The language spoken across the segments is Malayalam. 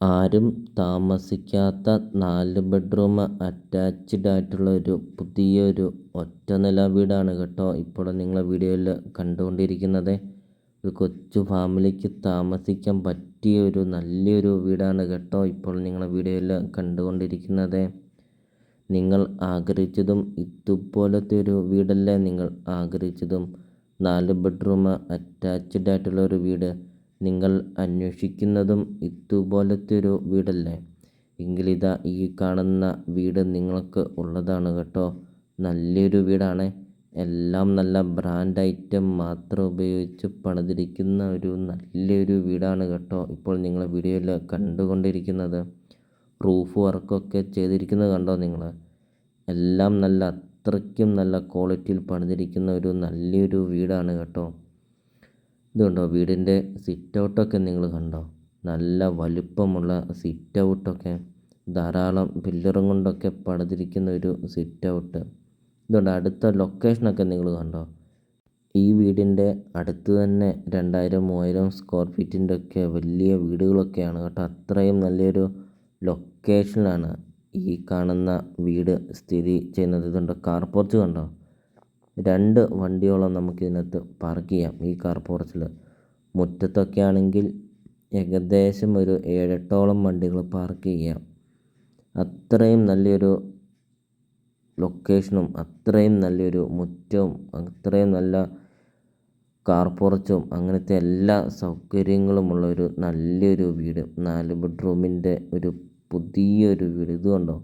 ആരും താമസിക്കാത്ത 4 ബെഡ്റൂം അറ്റാച്ച്ഡ് ആയിട്ടുള്ള ഒരു പുതിയൊരു ഒറ്റ നില വീടാണ് കേട്ടോ ഇപ്പോൾ നിങ്ങൾ വീഡിയോയിൽ കണ്ടുകൊണ്ടിരിക്കുന്നത്. ഒരു കൊച്ചു ഫാമിലിക്ക് താമസിക്കാൻ പറ്റിയ ഒരു നല്ലൊരു വീടാണ് കേട്ടോ ഇപ്പോൾ നിങ്ങൾ വീഡിയോയിൽ കണ്ടുകൊണ്ടിരിക്കുന്നത്. നിങ്ങൾ ആഗ്രഹിച്ചതും ഇതുപോലത്തെ ഒരു വീടല്ലേ നിങ്ങൾ ആഗ്രഹിച്ചതും? 4 ബെഡ്റൂം അറ്റാച്ച്ഡ് ആയിട്ടുള്ള ഒരു വീട് നിങ്ങൾ അന്വേഷിക്കുന്നതും ഇതുപോലത്തെ ഒരു വീടല്ലേ? എങ്കിലിതാ ഈ കാണുന്ന വീട് നിങ്ങൾക്ക് ഉള്ളതാണ് കേട്ടോ. നല്ലൊരു വീടാണ്. എല്ലാം നല്ല ബ്രാൻഡ് ഐറ്റം മാത്രം ഉപയോഗിച്ച് പണിതിരിക്കുന്ന ഒരു നല്ലൊരു വീടാണ് കേട്ടോ ഇപ്പോൾ നിങ്ങൾ വീഡിയോയിൽ കണ്ടുകൊണ്ടിരിക്കുന്നത്. റൂഫ് വർക്കൊക്കെ ചെയ്തിരിക്കുന്നത് കണ്ടോ നിങ്ങൾ? എല്ലാം നല്ല അത്രയ്ക്കും നല്ല ക്വാളിറ്റിയിൽ പണിതിരിക്കുന്ന ഒരു നല്ലൊരു വീടാണ് കേട്ടോ. ഇതുണ്ടോ വീടിൻ്റെ സിറ്റ് ഔട്ടൊക്കെ നിങ്ങൾ കണ്ടോ? നല്ല വലുപ്പമുള്ള സിറ്റ് ഔട്ടൊക്കെ, ധാരാളം പില്ലറും കൊണ്ടൊക്കെ പണിതിരിക്കുന്ന ഒരു സിറ്റ് ഔട്ട്. ഇതുകൊണ്ട് അടുത്ത ലൊക്കേഷനൊക്കെ നിങ്ങൾ കണ്ടോ? ഈ വീടിൻ്റെ അടുത്ത് തന്നെ 2000-3000 സ്ക്വയർ ഫീറ്റിൻ്റെ ഒക്കെ വലിയ വീടുകളൊക്കെയാണ് കേട്ടോ. അത്രയും നല്ലൊരു ലൊക്കേഷനിലാണ് ഈ കാണുന്ന വീട് സ്ഥിതി ചെയ്യുന്നത്. ഇതുണ്ട് കാർ പോർച്ച് കണ്ടോ? 2 വണ്ടിയോളം നമുക്കിതിനകത്ത് പാർക്ക് ചെയ്യാം ഈ കാർ പോർച്ചിൽ. മുറ്റത്തൊക്കെ ആണെങ്കിൽ ഏകദേശം ഒരു 7-8ഓളം വണ്ടികൾ പാർക്ക് ചെയ്യാം. അത്രയും നല്ലൊരു ലൊക്കേഷനും അത്രയും നല്ലൊരു മുറ്റവും അത്രയും നല്ല കാർ പോർച്ചും അങ്ങനത്തെ എല്ലാ സൗകര്യങ്ങളുമുള്ള ഒരു നല്ലൊരു വീട്. 4 ബെഡ്റൂമിൻ്റെ ഒരു പുതിയൊരു വീട്. ഇത് കണ്ടോ?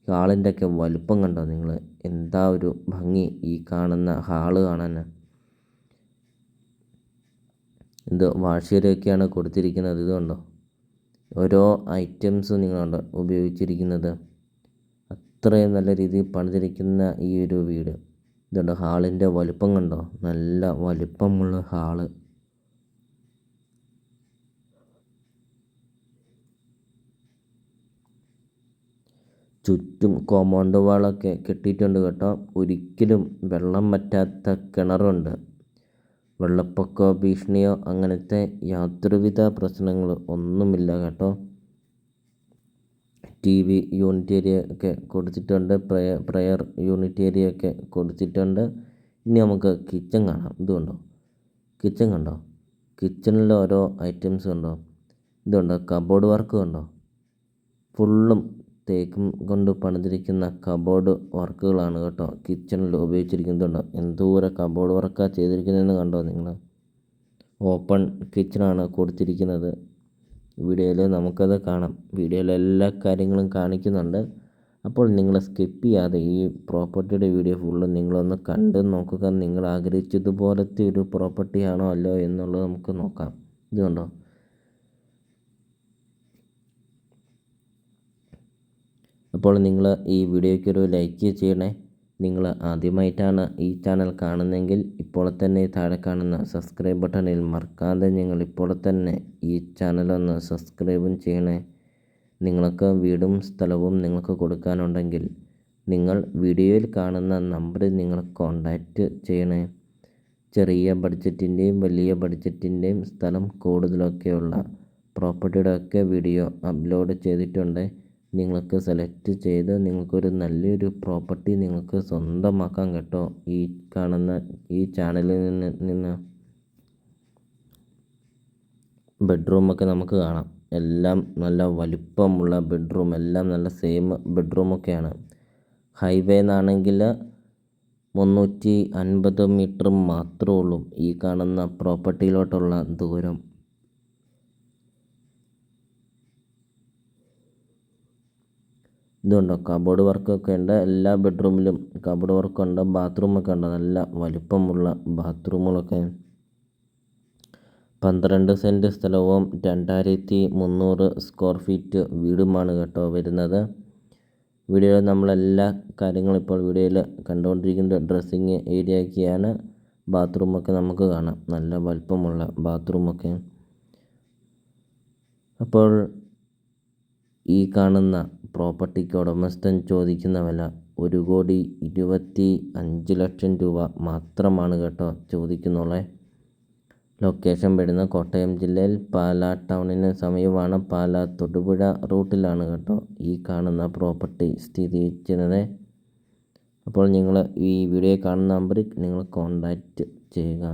ഹാളിൻ്റെ ഒക്കെ വലുപ്പം കണ്ടോ നിങ്ങൾ? എന്താ ഒരു ഭംഗി ഈ കാണുന്ന ഹാള് കാണാൻ. ഇത് വാഷേരിയൊക്കെയാണ് കൊടുത്തിരിക്കുന്നത്. ഇത് കണ്ടോ? ഓരോ ഐറ്റംസ് നിങ്ങളുണ്ട് ഉപയോഗിച്ചിരിക്കുന്നത്. അത്രയും നല്ല രീതിയിൽ പണിതിരിക്കുന്ന ഈ ഒരു വീട്. ഇതുണ്ട് ഹാളിൻ്റെ വലുപ്പം കണ്ടോ? നല്ല വലുപ്പമുള്ള ഹാള്. ചുറ്റും കോമ്പൗണ്ട് വാളൊക്കെ കെട്ടിയിട്ടുണ്ട് കേട്ടോ. ഒരിക്കലും വെള്ളം വറ്റാത്ത കിണറുണ്ട്. വെള്ളപ്പൊക്കമോ ഭീഷണിയോ അങ്ങനത്തെ യാതൊരുവിധ പ്രശ്നങ്ങൾ ഒന്നുമില്ല കേട്ടോ. TV യൂണിറ്റ് ഏരിയ ഒക്കെ കൊടുത്തിട്ടുണ്ട്. പ്രയർ യൂണിറ്റ് ഏരിയ ഒക്കെ കൊടുത്തിട്ടുണ്ട്. ഇനി നമുക്ക് കിച്ചൺ കാണാം. ഇതുണ്ടോ? കിച്ചൺ കണ്ടോ? കിച്ചണിൽ ഓരോ ഐറ്റംസ് കണ്ടോ? ഇതുണ്ടോ? കബോർഡ് വർക്ക് കണ്ടോ? ഫുള്ളും തേക്കും കൊണ്ട് പണിതിരിക്കുന്ന കബോർഡ് വർക്കുകളാണ് കേട്ടോ കിച്ചണിൽ ഉപയോഗിച്ചിരിക്കുന്നുണ്ട്. എന്തോരം കബോർഡ് വർക്കാണ് ചെയ്തിരിക്കുന്നതെന്ന് കണ്ടോ നിങ്ങൾ? ഓപ്പൺ കിച്ചണാണ് കൊടുത്തിരിക്കുന്നത്. വീഡിയോയിൽ നമുക്കത് കാണാം. വീഡിയോയിൽ എല്ലാ കാര്യങ്ങളും കാണിക്കുന്നുണ്ട്. അപ്പോൾ നിങ്ങൾ സ്കിപ്പ് ചെയ്യാതെ ഈ പ്രോപ്പർട്ടിയുടെ വീഡിയോ ഫുള്ള് നിങ്ങളൊന്ന് കണ്ട് നോക്കുക. നിങ്ങൾ ആഗ്രഹിച്ചതുപോലത്തെ ഒരു പ്രോപ്പർട്ടി ആണോ അല്ലോ എന്നുള്ളത് നമുക്ക് നോക്കാം. ഇത് കണ്ടോ? അപ്പോൾ നിങ്ങൾ ഈ വീഡിയോയ്ക്ക് ഒരു ലൈക്ക് ചെയ്യണേ. നിങ്ങൾ ആദ്യമായിട്ടാണ് ഈ ചാനൽ കാണുന്നതെങ്കിൽ ഇപ്പോൾ തന്നെ താഴെ കാണുന്ന സബ്സ്ക്രൈബ് ബട്ടണിൽ മറക്കാതെ നിങ്ങൾ ഇപ്പോൾ തന്നെ ഈ ചാനലൊന്ന് സബ്സ്ക്രൈബും ചെയ്യണേ. നിങ്ങൾക്ക് വീടും സ്ഥലവും നിങ്ങൾക്ക് കൊടുക്കാനുണ്ടെങ്കിൽ നിങ്ങൾ വീഡിയോയിൽ കാണുന്ന നമ്പറിൽ നിങ്ങൾ കോൺടാക്റ്റ് ചെയ്യണേ. ചെറിയ ബഡ്ജറ്റിൻ്റെയും വലിയ ബഡ്ജറ്റിൻ്റെയും സ്ഥലം കൂടുതലൊക്കെയുള്ള പ്രോപ്പർട്ടിയുടെ ഒക്കെ വീഡിയോ അപ്ലോഡ് ചെയ്തിട്ടുണ്ട്. നിങ്ങൾക്ക് സെലക്ട് ചെയ്ത് നിങ്ങൾക്കൊരു നല്ലൊരു പ്രോപ്പർട്ടി നിങ്ങൾക്ക് സ്വന്തമാക്കാം കേട്ടോ. ഈ കാണുന്ന ഈ ചാനലിൽ നിന്ന് ബെഡ്റൂമൊക്കെ നമുക്ക് കാണാം. എല്ലാം നല്ല വലിപ്പമുള്ള ബെഡ്റൂം, എല്ലാം നല്ല സെയിം ബെഡ്റൂമൊക്കെയാണ്. ഹൈവേ നിന്നാണെങ്കിൽ 350 മീറ്റർ മാത്രമേ ഉള്ളൂ ഈ കാണുന്ന പ്രോപ്പർട്ടിയിലോട്ടുള്ള ദൂരം. ഇതുണ്ടോ? കബോർഡ് വർക്കൊക്കെ ഉണ്ട്. എല്ലാ ബെഡ്റൂമിലും കബോർഡ് വർക്കുണ്ട്. ബാത്റൂമൊക്കെ ഉണ്ട്. നല്ല വലിപ്പമുള്ള ബാത്റൂമുകളൊക്കെ. 12 സെൻറ്റ് സ്ഥലവും 2300 സ്ക്വയർ ഫീറ്റ് വീടുമാണ് കേട്ടോ വരുന്നത്. വീഡിയോയിൽ നമ്മളെല്ലാ കാര്യങ്ങളും ഇപ്പോൾ വീഡിയോയിൽ കണ്ടുകൊണ്ടിരിക്കുന്നത് ഡ്രസ്സിങ് ഏരിയയൊക്കെയാണ്. ബാത്റൂമൊക്കെ നമുക്ക് കാണാം. നല്ല വലിപ്പമുള്ള ബാത്റൂമൊക്കെ. അപ്പോൾ ഈ കാണുന്ന പ്രോപ്പർട്ടിക്ക് ഉടമസ്ഥൻ ചോദിക്കുന്ന വില 1,25,00,000 രൂപ മാത്രമാണ് കേട്ടോ ചോദിക്കുന്നുള്ളേ. ലൊക്കേഷൻ വരുന്നത് കോട്ടയം ജില്ലയിൽ പാലാ ടൗണിന് സമീപമാണ്. പാലാ തൊടുപുഴ റൂട്ടിലാണ് കേട്ടോ ഈ കാണുന്ന പ്രോപ്പർട്ടി സ്ഥിതി ചെയ്യുന്നത്. അപ്പോൾ നിങ്ങൾ ഈ വീഡിയോ കാണുന്ന നമ്പറിൽ നിങ്ങൾ കോൺടാക്റ്റ് ചെയ്യുക.